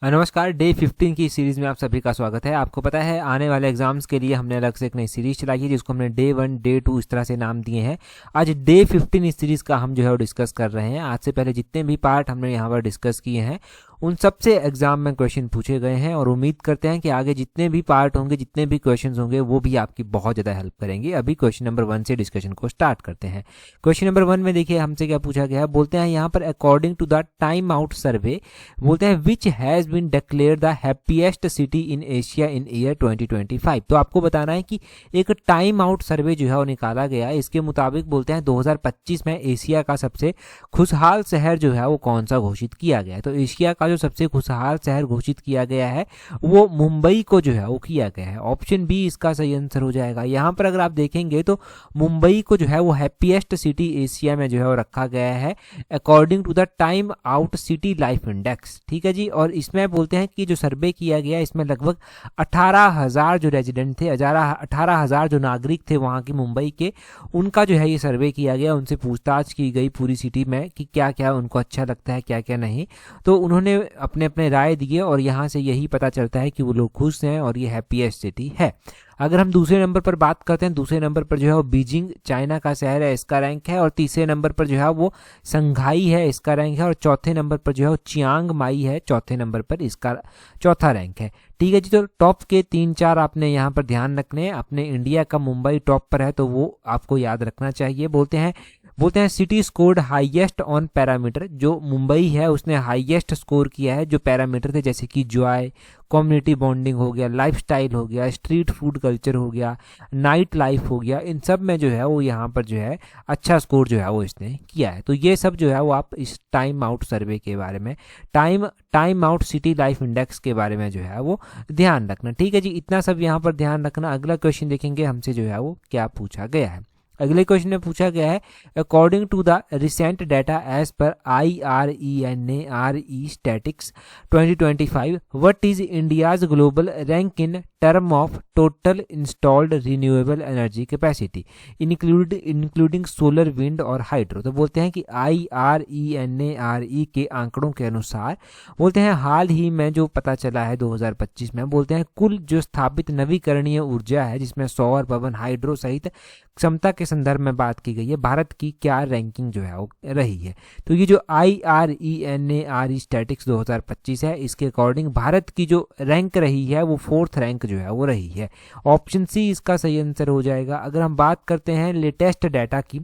नमस्कार। डे 15 की सीरीज में आप सभी का स्वागत है। आपको पता है आने वाले एग्जाम्स के लिए हमने अलग से एक नई सीरीज चलाई है जिसको हमने डे 1 डे 2 इस तरह से नाम दिए हैं। आज डे 15 इस सीरीज का हम जो है वो डिस्कस कर रहे हैं। आज से पहले जितने भी पार्ट हमने यहाँ पर डिस्कस किए हैं उन सबसे एग्जाम में क्वेश्चन पूछे गए हैं और उम्मीद करते हैं कि आगे जितने भी पार्ट होंगे, जितने भी क्वेश्चन होंगे वो भी आपकी बहुत ज़्यादा हेल्प करेंगे। अभी क्वेश्चन नंबर 1 से डिस्कशन को स्टार्ट करते हैं। क्वेश्चन नंबर 1 में देखिए हमसे क्या पूछा गया है। बोलते हैं यहाँ पर according to the Time Out survey, बोलते हैं which has been declared the happiest city in Asia in year 2025। तो आपको बताना है कि एक टाइम आउट सर्वे जो है वो निकाला गया है। इसके मुताबिक बोलते हैं 2025 में एशिया का सबसे खुशहाल शहर जो है वो कौन सा घोषित किया गया है। तो एशिया का जो सबसे खुशहाल शहर घोषित किया गया है वो मुंबई को जो है वो किया गया है। ऑप्शन बी इसका सही आंसर हो जाएगा। यहाँ पर अगर आप देखेंगे तो मुंबई को जो है वो हैप्पीएस्ट सिटी एशिया में जो है वो रखा गया है according to the Time Out City Life Index. ठीक है जी। और इसमें बोलते हैं कि जो सर्वे किया गया इसमें लगभग 18,000 जो रेजिडेंट थे, 18,000 जो नागरिक थे वहाँ की मुंबई के, उनका जो है ये सर्वे किया गया। उनसे पूछताछ की गई पूरी सिटी में कि क्या क्या उनको अच्छा लगता है, क्या क्या नहीं। तो उन्होंने अपने अपने राय दिए और यहाँ से यही पता चलता है कि वो लोग खुश हैं और ये हैप्पीएस्ट सिटी है। अगर हम दूसरे नंबर पर बात करते हैं, दूसरे नंबर पर जो है वो बीजिंग चाइना का शहर है, इसका रैंक है। और तीसरे नंबर पर जो है वो संघाई है, इसका रैंक है। और चौथे नंबर पर जो है वो चियांग माई है, चौथे नंबर पर इसका चौथा रैंक है। ठीक है जी। तो टॉप के 3-4 आपने यहाँ पर ध्यान रखने हैं। अपने इंडिया का मुंबई टॉप पर है तो वो आपको याद रखना चाहिए। बोलते हैं city scored highest on parameter. जो मुंबई है उसने हाईएस्ट स्कोर किया है जो पैरामीटर थे, जैसे कि जॉय, कम्युनिटी बॉन्डिंग हो गया, लाइफस्टाइल हो गया, स्ट्रीट फूड कल्चर हो गया, नाइट लाइफ हो गया। इन सब में जो है वो यहाँ पर जो है अच्छा स्कोर जो है वो इसने किया है। तो ये सब जो है वो आप इस टाइम आउट सर्वे के बारे में, time Out City Life index के बारे में जो है वो ध्यान रखना। ठीक है जी। इतना सब यहाँ पर ध्यान रखना। अगला क्वेश्चन देखेंगे हमसे जो है वो क्या पूछा गया है। अगले क्वेश्चन में पूछा गया है according to the recent data as पर IRENARE statistics 2025 what is India's global rank in term of total installed renewable energy capacity including solar, wind और हाइड्रो। तो बोलते हैं कि IRENARE के आंकड़ों के अनुसार बोलते हैं हाल ही में जो पता चला है 2025 में, बोलते हैं कुल जो स्थापित नवीकरणीय ऊर्जा है जिसमें सौर, पवन, हाइड्रो सहित क्षमता के संदर्भ में बात की गई है, भारत की क्या रैंकिंग जो है वो रही है। तो ये जो IRENARE स्टैटिक्स 2025 है इसके अकॉर्डिंग भारत की जो रैंक रही है वो 4th रैंक जो है वो रही है। ऑप्शन सी इसका सही आंसर हो जाएगा। अगर हम बात करते हैं लेटेस्ट डाटा की,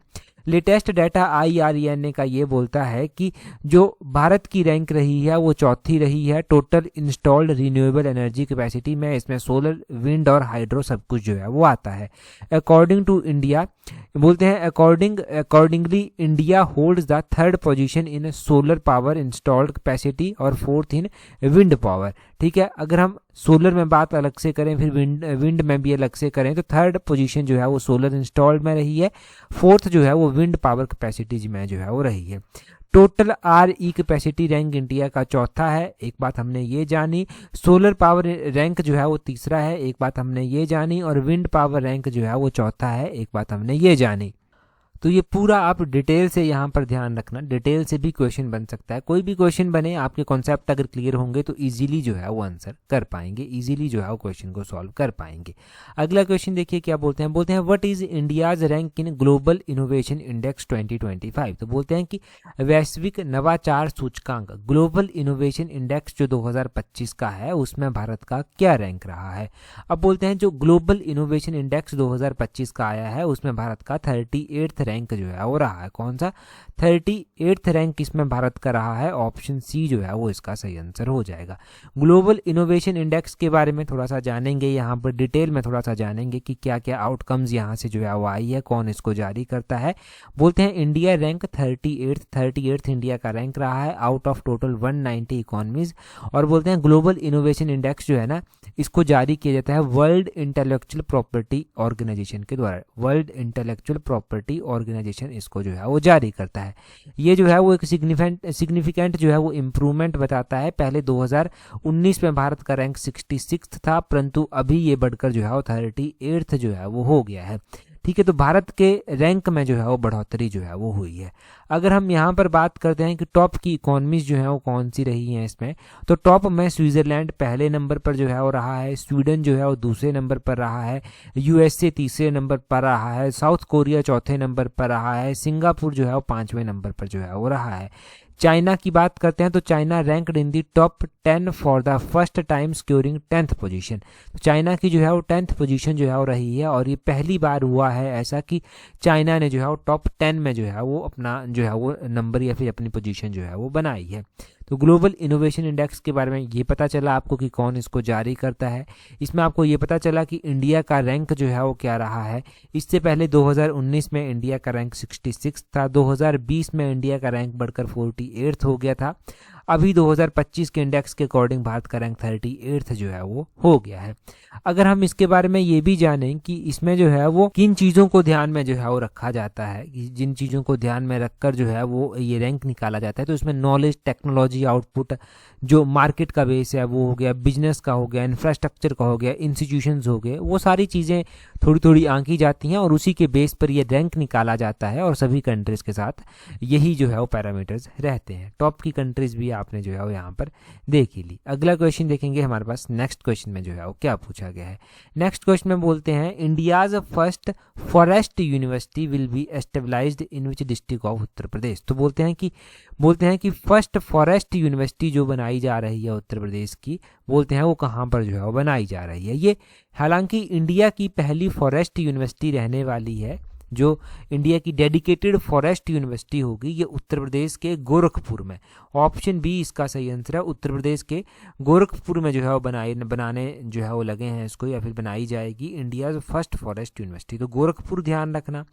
लेटेस्ट डाटा IRENA का ये बोलता है कि जो भारत की रैंक रही है वो 4थी रही है total installed renewable energy capacity में। इसमें सोलर, विंड और हाइड्रो सब कुछ जो है वो आता है। अकॉर्डिंग टू इंडिया, बोलते हैं accordingly India holds the 3rd position in solar power installed capacity और 4th इन विंड पावर। ठीक है। अगर हम सोलर में बात अलग से करें, फिर विंड में भी अलग से करें, तो 3rd पोजीशन जो है वो सोलर इंस्टॉल्ड में रही है, 4th जो है वो विंड पावर कैपेसिटी में जो है वो रही है। Total RE capacity rank India का 4था है, एक बात हमने ये जानी। सोलर पावर रैंक जो है वो 3रा है, एक बात हमने ये जानी। और विंड पावर रैंक जो है वो 4था है, एक बात हमने ये जानी। तो ये पूरा आप डिटेल से यहाँ पर ध्यान रखना। डिटेल से भी क्वेश्चन बन सकता है, कोई भी क्वेश्चन बने, आपके कॉन्सेप्ट अगर क्लियर होंगे तो इजीली जो है वो आंसर कर पाएंगे, इजीली जो है वो क्वेश्चन को सॉल्व कर पाएंगे। अगला क्वेश्चन देखिए क्या बोलते हैं। बोलते हैं what is India's rank in global innovation index 2025। तो बोलते हैं कि वैश्विक नवाचार सूचकांक ग्लोबल इनोवेशन इंडेक्स जो 2025 का है उसमें भारत का क्या रैंक रहा है। अब बोलते हैं जो ग्लोबल इनोवेशन इंडेक्स 2025 का आया है उसमें भारत का 38th रैंक जो है वो रहा है। कौन सा 38th रैंक इसमें भारत का रहा है। ऑप्शन सी जो है वो इसका सही आंसर हो जाएगा। ग्लोबल इनोवेशन इंडेक्स के बारे में थोड़ा सा जानेंगे, यहाँ पर डिटेल में थोड़ा सा जानेंगे कि क्या क्या आउटकम्स यहाँ से जो है वो आई है, कौन इसको जारी करता है। बोलते हैं इंडिया रैंक 38th इंडिया का रैंक रहा है आउट ऑफ टोटल 190 इकोनॉमीज। और बोलते हैं ग्लोबल इनोवेशन इंडेक्स जो है ना इसको जारी किया जाता है वर्ल्ड इंटेलेक्चुअल प्रॉपर्टी ऑर्गेनाइजेशन के द्वारा। वर्ल्ड इंटेलेक्चुअल प्रॉपर्टी ऑर्गेनाइजेशन इसको जो है वो जारी करता है। ये जो है वो एक सिग्निफिकेंट जो है वो इम्प्रूवमेंट बताता है। पहले 2019 में भारत का रैंक 66 था, परंतु अभी ये बढ़कर जो है वो 38th जो है वो हो गया है। ठीक है, तो भारत के रैंक में जो है वो बढ़ोतरी जो है वो हुई है। अगर हम यहाँ पर बात करते हैं कि टॉप की इकोनॉमीज जो है वो कौन सी रही हैं इसमें, तो टॉप में स्विट्जरलैंड पहले नंबर पर जो है वो रहा है, स्वीडन जो है वो दूसरे नंबर पर रहा है, यूएसए तीसरे नंबर पर रहा है, साउथ कोरिया चौथे नंबर पर रहा है, सिंगापुर जो है वो पाँचवें नंबर पर जो है वो रहा है। चाइना की बात करते हैं तो China ranked in the top 10 for the first time scoring 10th position. तो चाइना की जो है वो 10th पोजीशन जो है वो रही है, और ये पहली बार हुआ है ऐसा कि चाइना ने जो है वो टॉप 10 में जो है वो अपना जो है वो नंबर या फिर अपनी पोजीशन जो है वो बनाई है। तो ग्लोबल इनोवेशन इंडेक्स के बारे में ये पता चला आपको कि कौन इसको जारी करता है। इसमें आपको ये पता चला कि इंडिया का रैंक जो है वो क्या रहा है। इससे पहले 2019 में इंडिया का रैंक 66 था, 2020 में इंडिया का रैंक बढ़कर 48 हो गया था, अभी 2025 के इंडेक्स के अकॉर्डिंग भारत का रैंक 38 जो है वो हो गया है। अगर हम इसके बारे में ये भी जानें कि इसमें जो है वो किन चीज़ों को ध्यान में जो है वो रखा जाता है, जिन चीज़ों को ध्यान में रखकर जो है वो ये रैंक निकाला जाता है, तो इसमें नॉलेज, टेक्नोलॉजी, आउटपुट, जो मार्केट का बेस है वो हो गया, बिजनेस का हो गया, इंफ्रास्ट्रक्चर का हो गया, इंस्टीट्यूशंस हो गए, वो सारी चीज़ें थोड़ी थोड़ी आंकी जाती हैं और उसी के बेस पर ये रैंक निकाला जाता है। और सभी कंट्रीज़ के साथ यही जो है वो पैरामीटर्स रहते हैं। टॉप की कंट्रीज़ भी आपने जो है वो यहाँ पर देख ही ली। अगला क्वेश्चन देखेंगे हमारे पास, नेक्स्ट क्वेश्चन में जो है वो क्या पूछा गया है। नेक्स्ट क्वेश्चन में बोलते हैं India's first forest university will be established in which district of Uttar Pradesh. तो बोलते हैं कि फर्स्ट फॉरेस्ट यूनिवर्सिटी जो बनाई जा रही है उत्तर प्रदेश की, बोलते हैं वो कहाँ पर जो है वो बनाई जा रही है। ये हालांकि इंडिया की पहली फॉरेस्ट यूनिवर्सिटी रहने वाली है, जो इंडिया की डेडिकेटेड फॉरेस्ट यूनिवर्सिटी होगी, ये उत्तर प्रदेश के गोरखपुर में। ऑप्शन बी इसका सही आंसर है, उत्तर प्रदेश के गोरखपुर में जो है वो बनाने जो है वो लगे हैं इसको, या फिर बनाई जाएगी इंडिया फर्स्ट फॉरेस्ट यूनिवर्सिटी। तो गोरखपुर ध्यान रखना।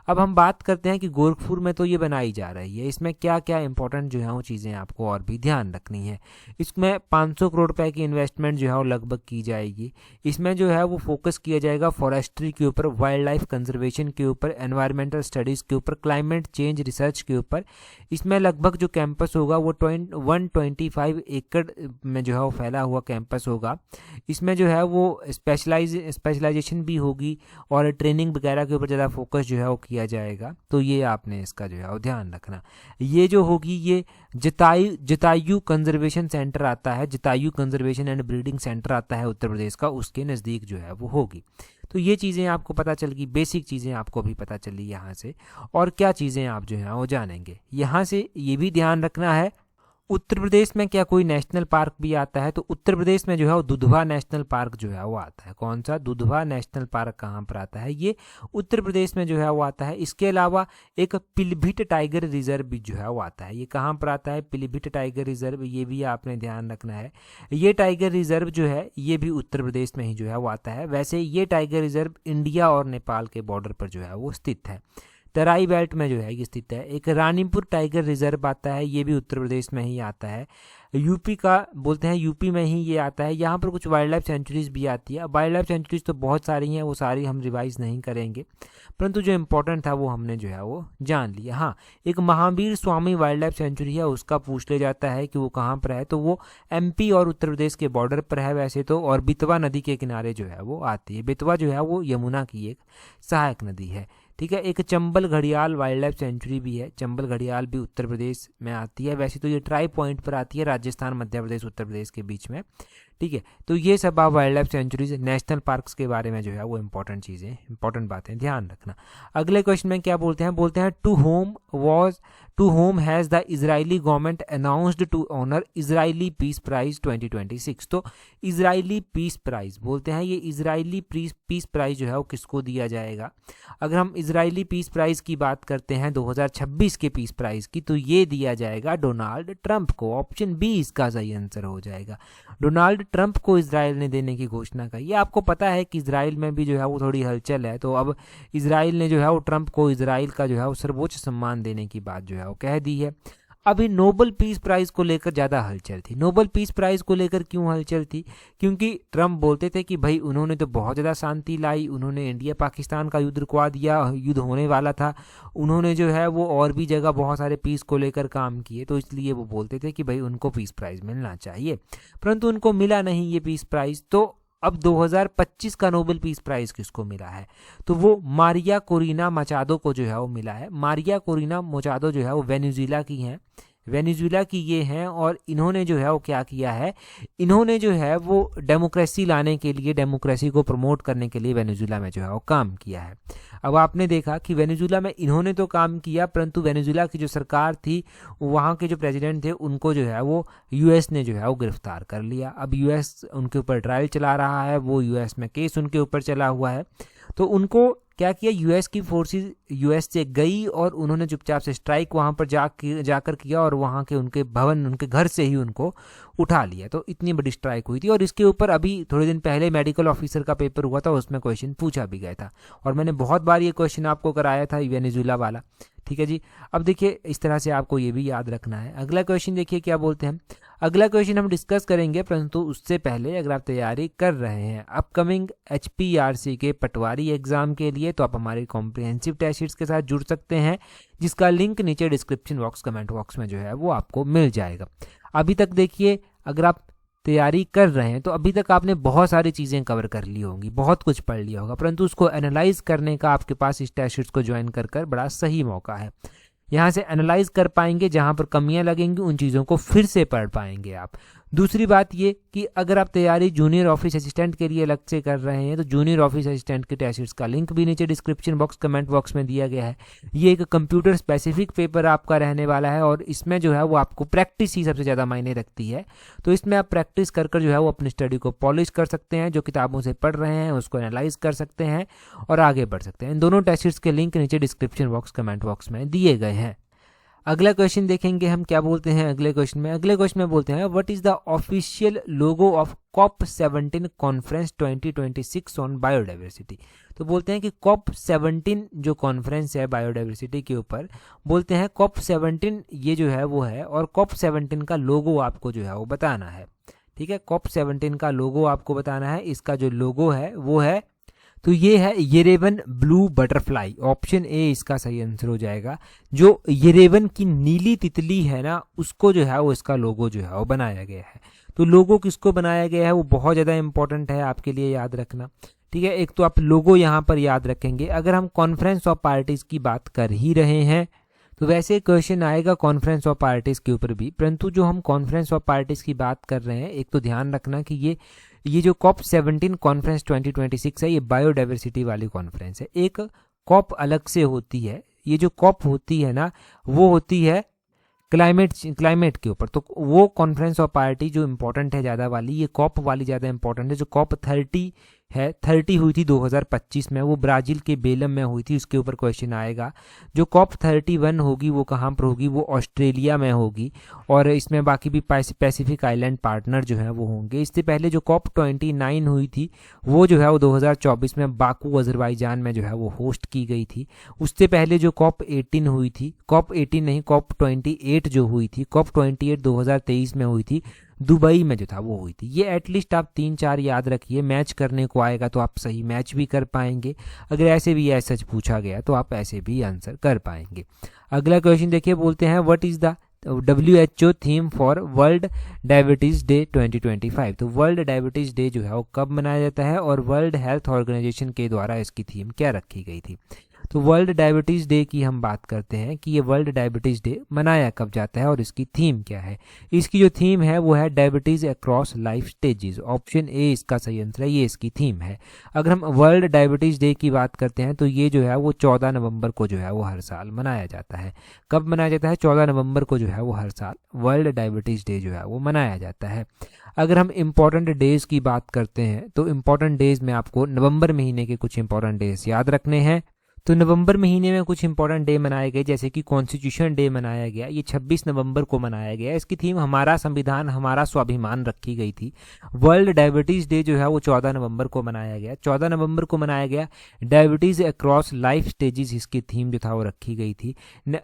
अब हम बात करते हैं कि गोरखपुर में तो ये बनाई जा रही है, इसमें क्या क्या इंपॉर्टेंट जो है वो चीज़ें आपको और भी ध्यान रखनी है। इसमें 500 करोड़ रुपए की इन्वेस्टमेंट जो है वो लगभग की जाएगी। इसमें जो है वो फोकस किया जाएगा फॉरेस्ट्री के ऊपर, वाइल्ड लाइफ कंजर्वेशन के ऊपर, एनवायरमेंटल स्टडीज़ के ऊपर, क्लाइमेट चेंज रिसर्च के ऊपर। इसमें लगभग जो कैंपस होगा वो 125 एकड़ में जो है वो फैला हुआ कैंपस होगा। इसमें जो है वो स्पेशलाइजेशन भी होगी और ट्रेनिंग वगैरह के ऊपर ज़्यादा फोकस जो है वो किया जाएगा। तो ये आपने इसका जो है वो ध्यान रखना। ये जो होगी ये जटायु कंजर्वेशन सेंटर आता है, Jatayu conservation and breeding centre आता है उत्तर प्रदेश का, उसके नज़दीक जो है वो होगी। तो ये चीज़ें आपको पता चल गई, बेसिक चीज़ें आपको अभी पता चली यहाँ से। और क्या चीज़ें आप जो है वो जानेंगे यहाँ से, ये भी ध्यान रखना है उत्तर प्रदेश में क्या कोई नेशनल पार्क भी आता है। तो उत्तर प्रदेश में जो है वो दुधवा नेशनल पार्क जो है वो आता है। कौन सा? दुधवा नेशनल पार्क कहाँ पर आता है? ये उत्तर प्रदेश में जो है वो आता है। इसके अलावा एक पीलीभीत टाइगर रिजर्व भी जो है वो आता है। ये कहाँ पर आता है? पीलीभीत टाइगर रिजर्व, ये भी आपने ध्यान रखना है। ये टाइगर रिजर्व जो है ये भी उत्तर प्रदेश में ही जो है वो आता है। वैसे ये टाइगर रिजर्व इंडिया और नेपाल के बॉर्डर पर जो है वो स्थित है, तराई बेल्ट में जो है ये स्थित है। एक रानीपुर टाइगर रिजर्व आता है, ये भी उत्तर प्रदेश में ही आता है। यूपी का बोलते हैं, यूपी में ही ये आता है। यहाँ पर कुछ वाइल्ड लाइफ सेंचुरीज भी आती है। वाइल्ड लाइफ सेंचुरीज तो बहुत सारी हैं, वो सारी हम रिवाइज नहीं करेंगे, परंतु जो इम्पोर्टेंट था वो हमने जो है वो जान लिया। हाँ, एक Mahavir Swami wild life sanctuary है, उसका पूछ ले जाता है कि वो कहाँ पर है, तो वो एमपी और उत्तर प्रदेश के बॉर्डर पर है वैसे तो, और बेतवा नदी के किनारे जो है वो आती है। बेतवा जो है वो यमुना की एक सहायक नदी है। ठीक है। एक चंबल घड़ियाल वाइल्ड लाइफ सेंचुरी भी है, चंबल घड़ियाल भी उत्तर प्रदेश में आती है। वैसे तो ये ट्राई पॉइंट पर आती है, राजस्थान, मध्य प्रदेश, उत्तर प्रदेश के बीच में। ठीक है, तो ये सब आप wild life sanctuaries, national parks के बारे में जो है वो इंपॉर्टेंट चीज़ें, इंपॉर्टेंट बातें ध्यान रखना। अगले क्वेश्चन में क्या बोलते हैं to whom has the Israeli government announced to honour Israeli peace prize 2026। तो इजरायली पीस प्राइज बोलते हैं, ये इजरायली पीस प्राइज जो है वो किसको दिया जाएगा? अगर हम इजरायली पीस प्राइज की बात करते हैं 2026 के पीस प्राइज की, तो ये दिया जाएगा डोनाल्ड ट्रंप को। ऑप्शन बी इसका सही आंसर हो जाएगा। डोनाल्ड ट्रंप को इजराइल ने देने की घोषणा की। ये आपको पता है कि इजराइल में भी जो है वो थोड़ी हलचल है, तो अब इजराइल ने जो है वो ट्रंप को इजराइल का जो है वो सर्वोच्च सम्मान देने की बात जो है वो कह दी है। अभी नोबेल पीस प्राइज को लेकर ज़्यादा हलचल थी। नोबेल पीस प्राइज को लेकर क्यों हलचल थी? क्योंकि ट्रंप बोलते थे कि भाई उन्होंने तो बहुत ज़्यादा शांति लाई, उन्होंने इंडिया पाकिस्तान का युद्ध रुकवा दिया, युद्ध होने वाला था, उन्होंने जो है वो और भी जगह बहुत सारे पीस को लेकर काम किए, तो इसलिए वो बोलते थे कि भाई उनको पीस प्राइज मिलना चाहिए, परंतु उनको मिला नहीं ये पीस प्राइज। तो अब 2025 का नोबेल पीस प्राइज किसको मिला है, तो वो मारिया कोरिना मचादो को जो है वो मिला है। मारिया कोरिना मचादो जो है वो वेनेजुएला की हैं, वेनेजुएला की ये हैं, और इन्होंने जो है वो क्या किया है, इन्होंने जो है वो डेमोक्रेसी लाने के लिए, डेमोक्रेसी को प्रमोट करने के लिए वेनेजुएला में जो है वो काम किया है। अब आपने देखा कि वेनेजुएला में इन्होंने तो काम किया, परंतु वेनेजुएला की जो सरकार थी, वहाँ के जो प्रेसिडेंट थे, उनको जो है वो यूएस ने जो है वो गिरफ्तार कर लिया। अब यूएस उनके ऊपर ट्रायल चला रहा है, वो यूएस में केस उनके ऊपर चला हुआ है। तो उनको क्या किया, यूएस की फोर्सेस यूएस से गई और उन्होंने चुपचाप से स्ट्राइक वहाँ पर जाकर किया, और वहाँ के उनके भवन, उनके घर से ही उनको उठा लिया। तो इतनी बड़ी स्ट्राइक हुई थी, और इसके ऊपर अभी थोड़े दिन पहले मेडिकल ऑफिसर का पेपर हुआ था, उसमें क्वेश्चन पूछा भी गया था, और मैंने बहुत बार ये क्वेश्चन आपको कराया था वेनेजुएला वाला। ठीक है जी। अब देखिए इस तरह से आपको ये भी याद रखना है। अगला क्वेश्चन देखिए क्या बोलते हैं, अगला क्वेश्चन हम डिस्कस करेंगे, परंतु उससे पहले अगर आप तैयारी कर रहे हैं अपकमिंग HPRC के पटवारी एग्जाम के लिए, तो आप हमारे कॉम्प्रिहेंसिव टेस्ट सीरीज के साथ जुड़ सकते हैं, जिसका लिंक नीचे डिस्क्रिप्शन बॉक्स, कमेंट बॉक्स में जो है वो आपको मिल जाएगा। अभी तक देखिए अगर आप तैयारी कर रहे हैं तो अभी तक आपने बहुत सारी चीज़ें कवर कर ली होंगी, बहुत कुछ पढ़ लिया होगा, परंतु उसको एनालाइज करने का आपके पास इस टेस्ट सीरीज को ज्वाइन कर बड़ा सही मौका है। यहाँ से एनालाइज कर पाएंगे, जहाँ पर कमियां लगेंगी उन चीज़ों को फिर से पढ़ पाएंगे आप। दूसरी बात ये कि अगर आप तैयारी जूनियर ऑफिस असिस्टेंट के लिए अलग से कर रहे हैं, तो जूनियर ऑफिस असिस्टेंट के टेस्ट सीरीज का लिंक भी नीचे डिस्क्रिप्शन बॉक्स, कमेंट बॉक्स में दिया गया है। ये एक कंप्यूटर स्पेसिफिक पेपर आपका रहने वाला है, और इसमें जो है वो आपको प्रैक्टिस ही सबसे ज़्यादा मायने रखती है। तो इसमें आप प्रैक्टिस कर जो है वो अपनी स्टडी को पॉलिश कर सकते हैं, जो किताबों से पढ़ रहे हैं उसको एनालाइज कर सकते हैं और आगे बढ़ सकते हैं। इन दोनों टेस्ट सीरीज के लिंक नीचे डिस्क्रिप्शन बॉक्स, कमेंट बॉक्स में दिए गए हैं। अगला क्वेश्चन देखेंगे हम क्या बोलते हैं अगले क्वेश्चन में बोलते हैं what is the official logo of COP17 conference 2026 on biodiversity. तो बोलते हैं कि COP17 जो कॉन्फ्रेंस है बायोडाइवर्सिटी के ऊपर, बोलते हैं COP17 ये जो है वो है, और COP17 का लोगो आपको जो है वो बताना है। ठीक है, COP17 का लोगो आपको बताना है। इसका जो लोगो है वो है, तो ये है Yerevan blue butterfly. Option A इसका सही आंसर हो जाएगा। जो येरेवन की नीली तितली है ना, उसको जो है वो इसका लोगो जो है वो बनाया गया है। तो लोगो किसको बनाया गया है वो बहुत ज़्यादा इंपॉर्टेंट है आपके लिए याद रखना। ठीक है, एक तो आप लोगो यहाँ पर याद रखेंगे। अगर हम कॉन्फ्रेंस ऑफ पार्टीज की बात कर ही रहे हैं तो वैसे क्वेश्चन आएगा कॉन्फ्रेंस ऑफ पार्टीज के ऊपर भी, परंतु जो हम कॉन्फ्रेंस ऑफ पार्टीज की बात कर रहे हैं, एक तो ध्यान रखना कि ये जो COP17 कॉन्फ्रेंस 2026 है, ये बायोडाइवर्सिटी वाली कॉन्फ्रेंस है। एक COP अलग से होती है, ये जो COP होती है ना, वो होती है क्लाइमेट के ऊपर। तो वो कॉन्फ्रेंस ऑफ पार्टी जो इम्पोर्टेंट है ज़्यादा वाली, ये COP वाली ज़्यादा इंपॉर्टेंट है। जो COP30 है, 30 हुई थी 2025 में, वो ब्राज़ील के बेलम में हुई थी, उसके ऊपर क्वेश्चन आएगा। जो COP31 होगी वो कहाँ पर होगी, वो ऑस्ट्रेलिया में होगी, और इसमें बाकी भी पैसिफिक आइलैंड पार्टनर जो है वो होंगे। इससे पहले जो COP29 हुई थी वो जो है वो 2024 में बाकू अजरबैजान में जो है वो होस्ट की गई थी। उससे पहले जो COP18 हुई थी, COP18 नहीं COP28 जो हुई थी, COP28 2023 में हुई थी, दुबई में जो था वो हुई थी। ये एटलीस्ट आप 3-4 याद रखिए, मैच करने को आएगा तो आप सही मैच भी कर पाएंगे। अगर ऐसे भी ऐसा सच पूछा गया तो आप ऐसे भी आंसर कर पाएंगे। अगला क्वेश्चन देखिए, बोलते हैं what is the WHO theme for world diabetes day 2025। तो वर्ल्ड डायबिटीज़ डे जो है वो कब मनाया जाता है, और वर्ल्ड हेल्थ ऑर्गेनाइजेशन के द्वारा इसकी थीम क्या रखी गई थी। तो वर्ल्ड डायबिटीज़ डे की हम बात करते हैं कि ये वर्ल्ड डायबिटीज़ डे मनाया कब जाता है और इसकी थीम क्या है। इसकी जो थीम है वो है diabetes across life stages. Option A इसका सही आंसर है, ये इसकी थीम है। अगर हम वर्ल्ड डायबिटीज़ डे की बात करते हैं तो ये जो है वो 14 नवंबर को जो है वो हर साल मनाया जाता है। कब मनाया जाता है, 14 नवंबर को जो है वो हर साल वर्ल्ड डायबिटीज़ डे जो है वो मनाया जाता है। अगर हम इम्पॉर्टेंट डेज़ की बात करते हैं तो इम्पॉर्टेंट डेज़ में आपको नवंबर महीने के कुछ इंपॉर्टेंट डेज़ याद रखने हैं। तो नवंबर महीने में कुछ इंपॉर्टेंट डे मनाए गए, जैसे कि कॉन्स्टिट्यूशन डे मनाया गया, ये 26 नवंबर को मनाया गया। इसकी थीम हमारा संविधान हमारा स्वाभिमान रखी गई थी। वर्ल्ड डायबिटीज़ डे जो है वो 14 नवंबर को मनाया गया। 14 नवंबर को मनाया गया। डायबिटीज़ अक्रॉस लाइफ स्टेजेस इसकी थीम जो था वो रखी गई थी।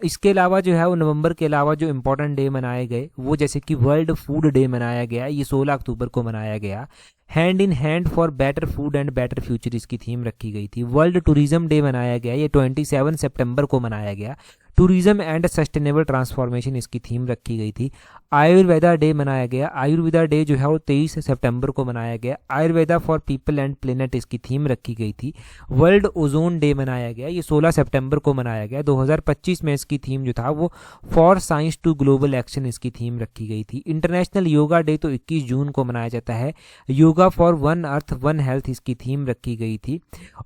इसके अलावा जो है वो नवंबर के अलावा जो इंपॉर्टेंट डे मनाए गए वो जैसे कि वर्ल्ड फूड डे मनाया गया, ये 16 अक्टूबर को मनाया गया। Hand in hand for better food and better future इसकी थीम रखी गई थी। वर्ल्ड टूरिज्म डे मनाया गया, ये 27 सितंबर को मनाया गया। टूरिज्म एंड सस्टेनेबल ट्रांसफॉर्मेशन इसकी थीम रखी गई थी। आयुर्वेदा डे मनाया गया। आयुर्वेदा डे जो है वो 23 सितंबर को मनाया गया। Ayurveda for people and planet इसकी थीम रखी गई थी। वर्ल्ड ओजोन डे मनाया गया, ये 16 सितंबर को मनाया गया। 2025 में इसकी थीम जो था वो for science to global action इसकी थीम रखी गई थी। इंटरनेशनल योगा डे तो 21 जून को मनाया जाता है। Yoga for one earth one health इसकी थीम रखी गई थी।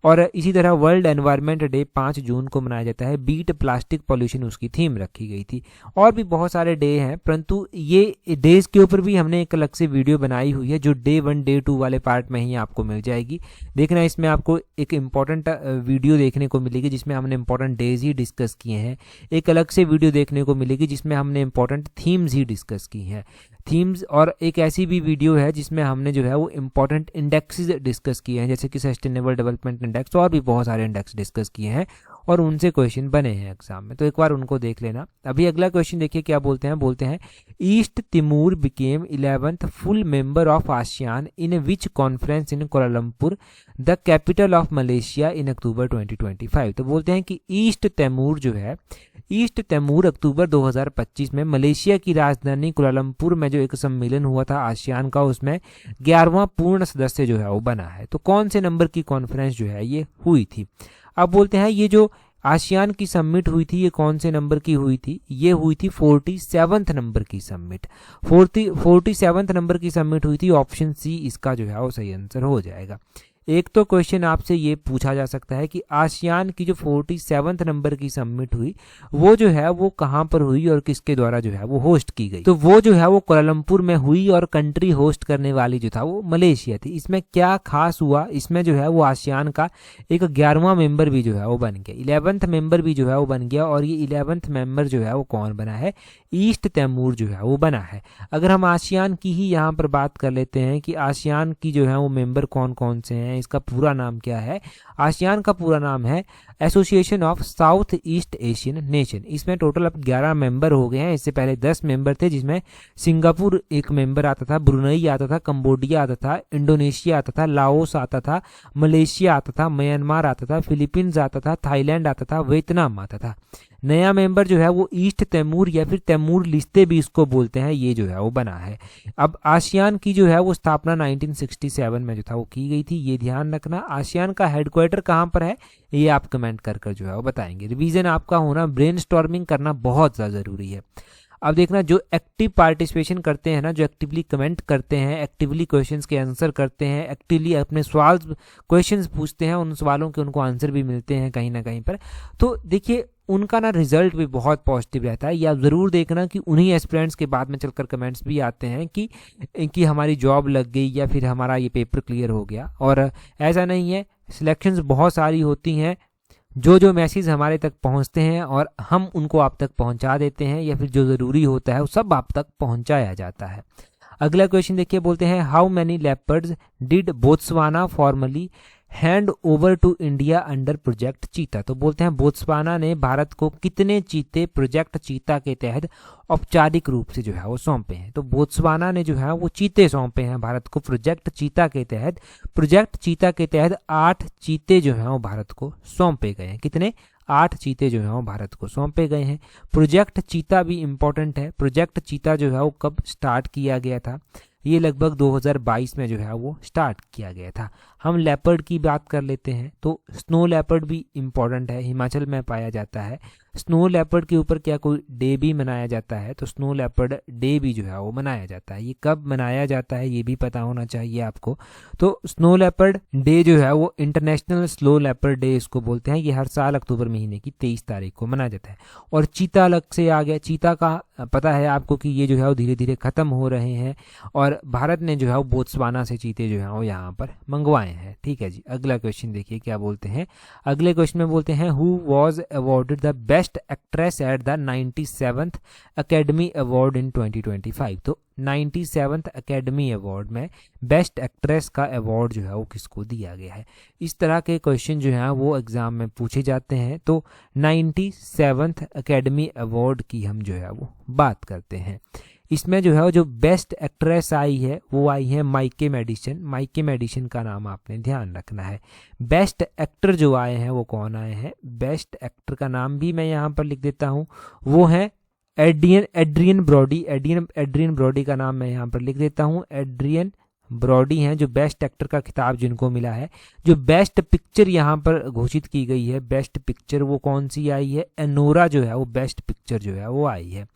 और इसी तरह वर्ल्ड एनवायरनमेंट डे 5 जून को मनाया जाता है। बीट प्लास्टिक पॉल्यूशन उसकी थीम रखी गई थी। और भी बहुत सारे डे हैं, परंतु ये डेज के ऊपर भी हमने एक अलग से वीडियो बनाई हुई है जो डे 1 डे 2 वाले पार्ट में ही आपको मिल जाएगी। देखना, इसमें आपको एक इम्पॉर्टेंट वीडियो देखने को मिलेगी जिसमें हमने इंपॉर्टेंट डेज ही डिस्कस किए हैं। एक अलग से वीडियो देखने को मिलेगी जिसमें हमने इंपॉर्टेंट थीम्स ही डिस्कस की हैं, थीम्स। और एक ऐसी भी वीडियो है जिसमें हमने जो है वो इंपॉर्टेंट इंडेक्सेस डिस्कस किए हैं, जैसे कि सस्टेनेबल डेवलपमेंट इंडेक्स, और भी बहुत सारे इंडेक्स डिस्कस किए हैं और उनसे क्वेश्चन बने हैं एग्जाम में, तो एक बार उनको देख लेना। अभी अगला क्वेश्चन देखिए क्या बोलते हैं East Timor became 11th full member of ASEAN in which conference in Kuala Lumpur the capital of Malaysia in October 2025। तो बोलते हैं कि ईस्ट तैमूर जो है, ईस्ट तैमूर अक्टूबर 2025 में मलेशिया की राजधानी कुलालमपुर में जो एक सम्मेलन हुआ था आसियान का, उसमें 11वां पूर्ण सदस्य जो है वो बना है। तो कौन से नंबर की कॉन्फ्रेंस जो है ये हुई थी? अब बोलते हैं ये जो आसियान की समिट हुई थी ये कौन से नंबर की हुई थी? ये हुई थी 47th नंबर की समिट। 47th नंबर की समिट हुई थी। ऑप्शन सी इसका जो है वो सही आंसर हो जाएगा। एक तो क्वेश्चन आपसे ये पूछा जा सकता है कि आसियान की जो 47th नंबर की समिट हुई वो जो है वो कहाँ पर हुई और किसके द्वारा जो है वो होस्ट की गई? तो वो जो है वो कोलालमपुर में हुई और कंट्री होस्ट करने वाली जो था वो मलेशिया थी। इसमें क्या खास हुआ? इसमें जो है वो आसियान का एक 11वां मेंबर भी जो है वो बन गया, 11th मेंबर भी जो है वो बन गया। और ये 11th मेंबर जो है वो कौन बना है? ईस्ट तैमूर जो है वो बना है। अगर हम आसियान की ही यहाँ पर बात कर लेते हैं कि आसियान की जो है वो मेंबर कौन कौन से हैं, इसका पूरा नाम क्या है? आसियान का पूरा नाम है association of south east Asian nation. इसमें टोटल अब 11 मेंबर हो गए हैं। इससे पहले 10 मेंबर थे, जिसमें सिंगापुर एक मेंबर आता था, ब्रुनई आता था, कंबोडिया आता था, इंडोनेशिया आता था, लाओस आता था, मलेशिया आता था, म्यांमार आता था, फिलीपींस आता था, थाईलैंड आता था, वियतनाम आता था। नया मेंबर जो है वो ईस्ट तैमूर या फिर तैमूर लिस्ते भी इसको बोलते हैं, ये जो है वो बना है। अब आसियान की जो है वो स्थापना 1967 में जो था वो की गई थी, ये ध्यान रखना। आसियान का हेडक्वार्टर कहाँ पर है ये आप कमेंट कर जो है वो बताएंगे। रिवीजन आपका होना, ब्रेनस्टॉर्मिंग करना बहुत ज़्यादा ज़रूरी है। अब देखना, जो एक्टिव पार्टिसिपेशन करते हैं ना, जो एक्टिवली कमेंट करते हैं, एक्टिवली क्वेश्चंस के आंसर करते हैं, एक्टिवली अपने सवाल क्वेश्चंस पूछते हैं, उन सवालों के उनको आंसर भी मिलते हैं कहीं ना कहीं पर, तो देखिए उनका ना रिजल्ट भी बहुत पॉजिटिव रहता है। या ज़रूर देखना कि उन्हीं एस्पिरेंट्स के बाद में चलकर कमेंट्स भी आते हैं कि हमारी जॉब लग गई या फिर हमारा ये पेपर क्लियर हो गया। और ऐसा नहीं है, सिलेक्शंस बहुत सारी होती हैं। जो मैसेज हमारे तक पहुंचते हैं और हम उनको आप तक पहुंचा देते हैं, या फिर जो ज़रूरी होता है वो सब आप तक पहुंचाया जाता है। अगला क्वेश्चन देखिए, बोलते हैं how many leopards did Botswana formally hand over to India under Project Cheetah. तो बोलते हैं बोत्सवाना ने भारत को कितने चीते प्रोजेक्ट चीता के तहत औपचारिक रूप से जो है वो सौंपे हैं? तो बोत्सवाना ने जो है वो चीते सौंपे हैं भारत को प्रोजेक्ट चीता के तहत। प्रोजेक्ट चीता के तहत 8 चीते जो है वो भारत को सौंपे गए हैं। कितने? 8 चीते जो है वो भारत को सौंपे गए हैं। प्रोजेक्ट चीता भी इंपॉर्टेंट है। प्रोजेक्ट चीता जो है वो कब स्टार्ट किया गया था? ये लगभग 2022 में जो है वो स्टार्ट किया गया था। हम लेपर्ड की बात कर लेते हैं, तो स्नो लेपर्ड भी इम्पॉर्टेंट है, हिमाचल में पाया जाता है। स्नो लेपर्ड के ऊपर क्या कोई डे भी मनाया जाता है? तो स्नो लेपर्ड डे भी जो है वो मनाया जाता है। ये कब मनाया जाता है ये भी पता होना चाहिए आपको। तो स्नो लेपर्ड डे जो है वो इंटरनेशनल स्नो लेपर्ड डे इसको बोलते हैं। ये हर साल अक्टूबर महीने की 23 तारीख को मनाया जाता है। और चीता अलग से आ गया। चीता का पता है आपको कि ये जो है वो धीरे धीरे खत्म हो रहे हैं, और भारत ने जो है वो बोत्सवाना से चीते जो है वो यहाँ पर मंगवाए हैं। ठीक है जी, अगला क्वेश्चन देखिए क्या बोलते हैं। अगले क्वेश्चन में बोलते हैं who was awarded the best actress at the 97th academy award in 2025। तो 97th अकेडमी अवार्ड में बेस्ट एक्ट्रेस का अवार्ड जो है वो किसको दिया गया है? इस तरह के क्वेश्चन जो है वो एग्जाम में पूछे जाते हैं। तो 97th अकेडमी अवार्ड की हम जो है वो बात करते हैं। इसमें जो है जो बेस्ट एक्ट्रेस आई है वो आई है माइके मेडिसन। माइके मेडिसन का नाम आपने ध्यान रखना है। बेस्ट एक्टर जो आए हैं वो कौन आए हैं? बेस्ट एक्टर का नाम भी मैं यहाँ पर लिख देता हूँ, वो है एड्रियन ब्रॉडी का नाम मैं यहाँ पर लिख देता हूँ। एड्रियन ब्रॉडी हैं जो बेस्ट एक्टर का खिताब जिनको मिला है। जो बेस्ट पिक्चर यहाँ पर घोषित की गई है, बेस्ट पिक्चर वो कौन सी आई है, एनोरा जो है वो बेस्ट पिक्चर जो है वो आई है।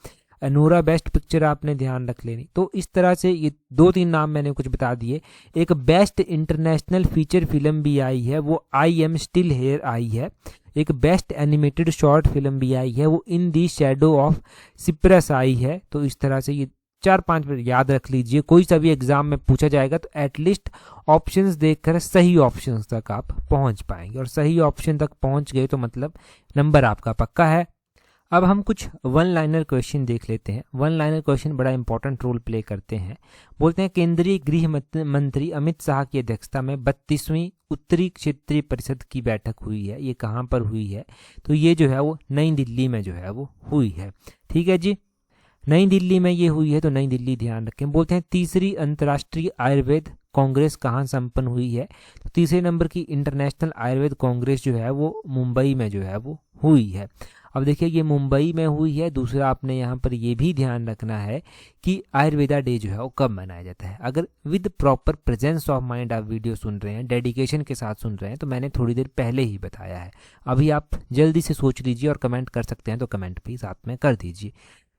एनोरा बेस्ट पिक्चर आपने ध्यान रख लेनी। तो इस तरह से ये 2-3 नाम मैंने कुछ बता दिए। एक बेस्ट इंटरनेशनल फीचर फिल्म भी आई है, वो I am still here I है। एक बेस्ट एनिमेटेड शॉर्ट फिल्म भी आई है, वो इन दी शैडो ऑफ सिप्रस आई है। तो इस तरह से ये 4-5 याद रख लीजिए। कोई सा भी एग्जाम में पूछा जाएगा तो एटलीस्ट ऑप्शंस देखकर सही ऑप्शंस तक आप पहुंच पाएंगे, और सही ऑप्शन तक पहुंच गए तो मतलब नंबर आपका पक्का है। अब हम कुछ वन लाइनर क्वेश्चन देख लेते हैं। वन लाइनर क्वेश्चन बड़ा इंपॉर्टेंट रोल प्ले करते हैं। बोलते हैं केंद्रीय गृह मंत्री अमित शाह की अध्यक्षता में 32वीं उत्तरी क्षेत्रीय परिषद की बैठक हुई है। ये कहाँ पर हुई है, तो ये जो है वो नई दिल्ली में जो है वो हुई है। ठीक है जी, नई दिल्ली में ये हुई है, तो नई दिल्ली ध्यान रखें। बोलते हैं तीसरी अंतर्राष्ट्रीय आयुर्वेद कांग्रेस कहाँ संपन्न हुई है, तो तीसरे नंबर की इंटरनेशनल आयुर्वेद कांग्रेस जो है वो मुंबई में जो है वो हुई है। अब देखिए ये मुंबई में हुई है। दूसरा आपने यहाँ पर ये भी ध्यान रखना है कि आयुर्वेदा डे जो है वो कब मनाया जाता है। अगर with proper presence of mind आप वीडियो सुन रहे हैं, डेडिकेशन के साथ सुन रहे हैं, तो मैंने थोड़ी देर पहले ही बताया है। अभी आप जल्दी से सोच लीजिए और कमेंट कर सकते हैं तो कमेंट भी साथ में कर दीजिए।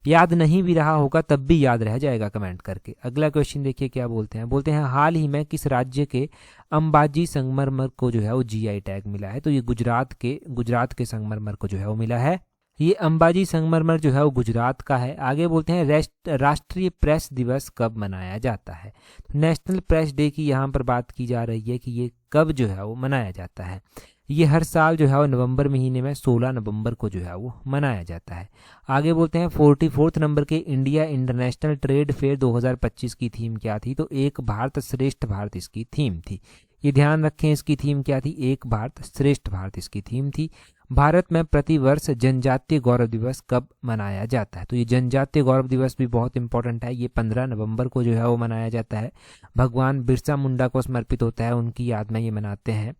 याद नहीं भी रहा होगा तब भी याद रह जाएगा कमेंट करके। अगला क्वेश्चन देखिए क्या बोलते हैं। बोलते हैं हाल ही में किस राज्य के अंबाजी संगमरमर को जो है वो जीआई टैग मिला है, तो ये गुजरात के संगमरमर को जो है वो मिला है। ये अंबाजी संगमरमर जो है वो गुजरात का है। आगे बोलते हैं राष्ट्रीय प्रेस दिवस कब मनाया जाता है। नेशनल प्रेस डे की यहाँ पर बात की जा रही है कि ये कब जो है वो मनाया जाता है। ये हर साल जो है वो नवंबर महीने में 16 नवंबर को जो है वो मनाया जाता है। आगे बोलते हैं 44 नंबर के इंडिया इंटरनेशनल ट्रेड फेयर 2025 की थीम क्या थी, तो एक भारत श्रेष्ठ भारत इसकी थीम थी। ये ध्यान रखें, इसकी थीम क्या थी, एक भारत श्रेष्ठ भारत इसकी थीम थी। भारत में प्रतिवर्ष जनजातीय गौरव दिवस कब मनाया जाता है, तो ये जनजातीय गौरव दिवस भी बहुत इंपॉर्टेंट है। ये 15 नवंबर को जो है वो मनाया जाता है। भगवान बिरसा मुंडा को समर्पित होता है, उनकी याद में ये मनाते हैं।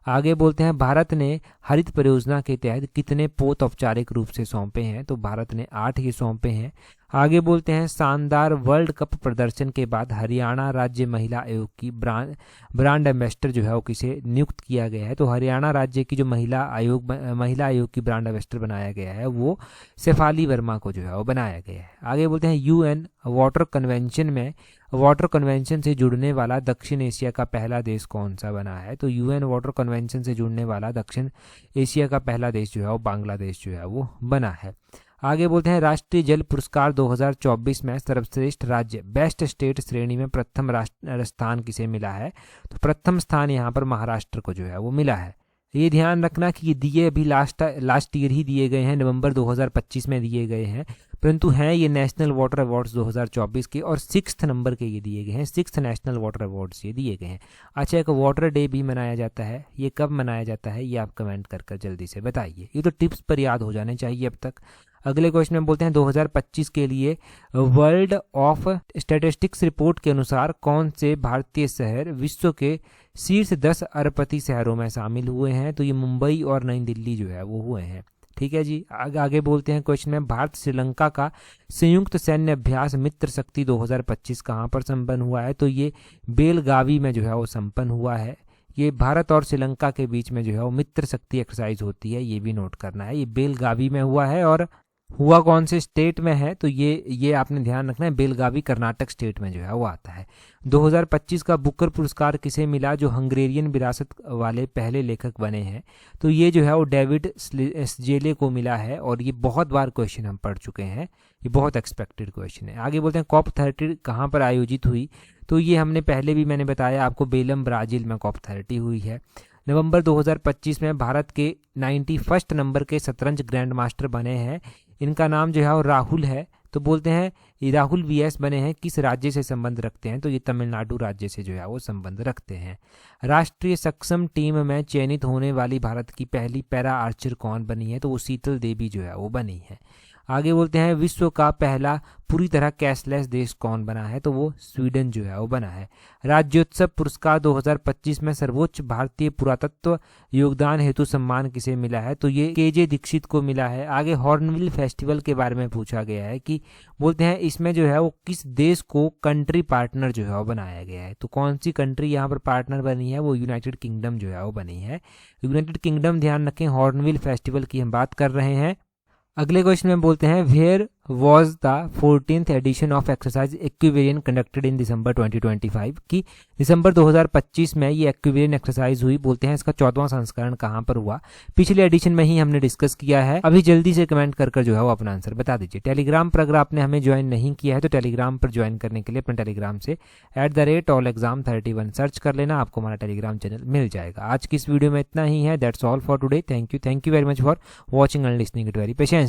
आगे बोलते हैं भारत ने हरित परियोजना के तहत कितने पोत औपचारिक रूप से सौंपे हैं, तो भारत ने 8 ही सौंपे हैं। आगे बोलते हैं शानदार वर्ल्ड कप प्रदर्शन के बाद हरियाणा राज्य महिला आयोग की ब्रांड एम्बेसडर जो है वो किसे नियुक्त किया गया है, तो हरियाणा राज्य की जो महिला आयोग की ब्रांड एम्बेसडर बनाया गया है वो शेफाली वर्मा को जो है वो बनाया गया है। आगे बोलते हैं यूएन वाटर कन्वेंशन से जुड़ने वाला दक्षिण एशिया का पहला देश कौन सा बना है, तो यूएन वाटर कन्वेंशन से जुड़ने वाला दक्षिण एशिया का पहला देश जो है वो बांग्लादेश जो है वो बना है। आगे बोलते हैं राष्ट्रीय जल पुरस्कार 2024 में सर्वश्रेष्ठ राज्य बेस्ट स्टेट श्रेणी में प्रथम स्थान किसे मिला है, तो प्रथम स्थान यहाँ पर महाराष्ट्र को जो है वो मिला है। ये ध्यान रखना कि ये दिए अभी लास्ट ईयर ही दिए गए हैं, नवंबर 2025 में दिए गए हैं, परंतु हैं ये नेशनल वाटर अवार्ड्स 2024 के, और 6th नंबर के ये दिए गए हैं। 6th नेशनल वाटर अवार्ड्स ये दिए गए हैं। अच्छा, एक वाटर डे भी मनाया जाता है, ये कब मनाया जाता है ये आप कमेंट कर जल्दी से बताइए। ये तो टिप्स पर याद हो जाने चाहिए अब तक। अगले क्वेश्चन में बोलते हैं 2025 के लिए वर्ल्ड ऑफ स्टैटिस्टिक्स रिपोर्ट के अनुसार कौन से भारतीय शहर विश्व के शीर्ष 10 अरबपति शहरों में शामिल हुए हैं, तो ये मुंबई और नई दिल्ली जो है वो हुए हैं। ठीक है जी, आगे बोलते हैं क्वेश्चन में भारत श्रीलंका का संयुक्त सैन्य अभ्यास मित्र शक्ति 2025 कहाँ पर संपन्न हुआ है, तो ये बेलगावी में जो है वो संपन्न हुआ है। ये भारत और श्रीलंका के बीच में जो है वो मित्र शक्ति एक्सरसाइज होती है, ये भी नोट करना है। ये बेलगावी में हुआ है, और हुआ कौन से स्टेट में है, तो ये आपने ध्यान रखना है, बेलगावी कर्नाटक स्टेट में जो है वो आता है। 2025 का बुकर पुरस्कार किसे मिला, जो हंगेरियन विरासत वाले पहले लेखक बने हैं, तो ये जो है वो डेविड स्जेले को मिला है, और ये बहुत बार क्वेश्चन हम पढ़ चुके हैं, ये बहुत एक्सपेक्टेड क्वेश्चन है। आगे बोलते हैं COP30 कहाँ पर आयोजित हुई, तो ये हमने पहले भी मैंने बताया आपको, बेलम ब्राज़ील में COP30 हुई है। नवंबर 2025 में भारत के 91 नंबर के शतरंज ग्रैंड मास्टर बने हैं, इनका नाम जो है वो राहुल है। तो बोलते हैं ये राहुल VS बने हैं, किस राज्य से संबंध रखते हैं, तो ये तमिलनाडु राज्य से जो है वो संबंध रखते हैं। राष्ट्रीय सक्षम टीम में चयनित होने वाली भारत की पहली पैरा आर्चर कौन बनी है, तो वो शीतल देवी जो है वो बनी है। आगे बोलते हैं विश्व का पहला पूरी तरह कैशलेस देश कौन बना है, तो वो स्वीडन जो है वो बना है। राज्योत्सव पुरस्कार 2025 में सर्वोच्च भारतीय पुरातत्व योगदान हेतु सम्मान किसे मिला है, तो ये केजे दीक्षित को मिला है। आगे हॉर्नबिल फेस्टिवल के बारे में पूछा गया है कि बोलते हैं इसमें जो है वो किस देश को कंट्री पार्टनर जो है वो बनाया गया है, तो कौन सी कंट्री यहाँ पर पार्टनर बनी है, वो यूनाइटेड किंगडम जो है वो बनी है। यूनाइटेड किंगडम, ध्यान रखें, हॉर्नबिल फेस्टिवल की हम बात कर रहे हैं। अगले क्वेश्चन में बोलते हैं where was the 14th edition of exercise Ekuverin conducted in December 2025 की दिसंबर 2025 में ये एक्विवेरियन एक्सरसाइज हुई। बोलते हैं इसका 14वां संस्करण कहाँ पर हुआ, पिछले एडिशन में ही हमने डिस्कस किया है। अभी जल्दी से कमेंट कर जो है वो अपना आंसर बता दीजिए। टेलीग्राम पर अगर आपने हमें ज्वाइन नहीं किया है तो टेलीग्राम पर ज्वाइन करने के लिए अपने टेलीग्राम से @allexam31 सर्च कर लेना, आपको हमारा टेलीग्राम चैनल मिल जाएगा। आज की इस वीडियो में इतना ही है। That's all for today. Thank you very much for watching and listening it very patience.